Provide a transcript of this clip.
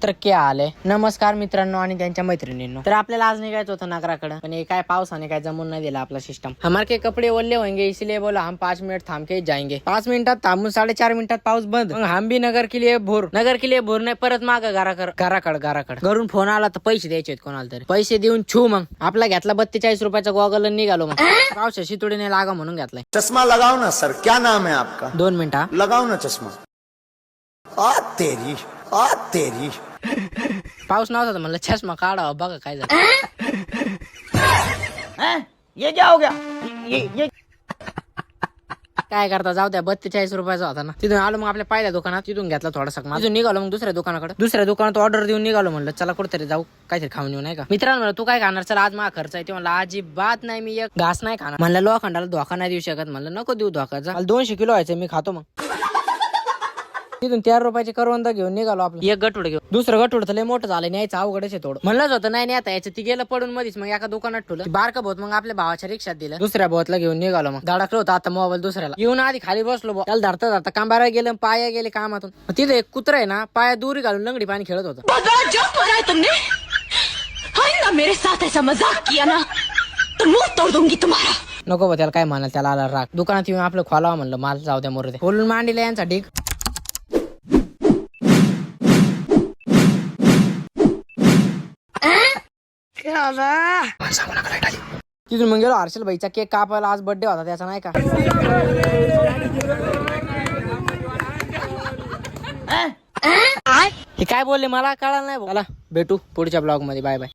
तर क्या आले नमस्कार मित्रांनो आणि त्यांच्या मैत्रिणींनो. तर आपल्याला आज निघायचं होतं नगराकडे, पण हे काय पावसाने काय जमून नाही दिला आपला सिस्टम. हमारे के कपडे ओले होंगे इसलिए बोला हम 5 मिनट थांब के जाएंगे. 5 मिनिटात थांबून 4.5 मिनिटात पाऊस बंद. मग हम भी नगर के लिए भोर नाही परत माग घराकड घरून फोन आला तर पैसे द्यायचे कोणाला तरी. पैसे देऊन छू मग आपला घेतला 42 रुपयाचा गॉगल निघालो. मग पावसाची तुडीने लागा म्हणून घेतलाय. चष्मा लगाओ ना सर, क्या नाम है आपका? 2 मिनिटा लगाओ ना चष्मा. आ तेरी पाऊस नव्हता तर म्हणलं चष्मा काढावा बघा काय झालं. ये क्या हो गया? ये काय करता जाऊ द्या. 42 रुपयाचा होता ना. तिथून आलो मग आपल्या पहिल्या दुकानात, तिथून घेतला थोडासा माल. तिथून निघालो मग दुसऱ्या दुकानात ऑर्डर देऊन निघालो. म्हणलं चला कुठेतरी जाऊ काहीतरी खाऊन येऊ नाही का. मित्रांनो म्हणलं तू काय खाणार? चला आज माझा खर्च आहे. ते म्हणलं अजिबात नाही, मी एक घास नाही खाणार. म्हणलं लोखंडाला धोका नाही देऊ शकत. म्हणलं नको देऊ धोकाचा. मला 200 किलो व्हायचं मी खातो. मग तिथून 13 रुपयाचे करवंद घेऊन निघालो. आपलं एक गटुड घेऊन. दुसरं गटुड तर लय मोठं झालं, न्यायचं अवघडच आहे थोडं. म्हणलंच होतं नाही आता याचं. ती गेलं पडून मधीच. मग एका दुकानात ठेवलं. बारका भाऊ मग आपल्या भावाच्या रिक्षात दिलं. दुसऱ्या भावातला घेऊन निघालो. मग धडकलो होता आता मोबाईल दुसऱ्याला येऊन आधी खाली बसलो. त्याला धरता कांबारा गेलं, पाया गेले कामातून. तिथे एक कुत्रा आहे ना, पाया दुरी घालून लंगडी पाणी खेळत होतं. तुमने मेरे साथ ऐसा मजाक किया ना तो मुंह तोड़ दूंगी तुम्हारा. नको त्याला काय म्हणाल, त्याला आला राग. दुकानात येऊन आपलं खोलावा म्हणलं माल जाऊ द्या मोर. बोलून मांडीला यांचा ढीग. तिथून मग गेलो हर्षल भाईचा केक कापायला. आज बर्थडे होता त्याचा नाही का. हे काय बोलले मला कळालं नाही. चला भेटू पुढच्या ब्लॉग मध्ये. Bye bye.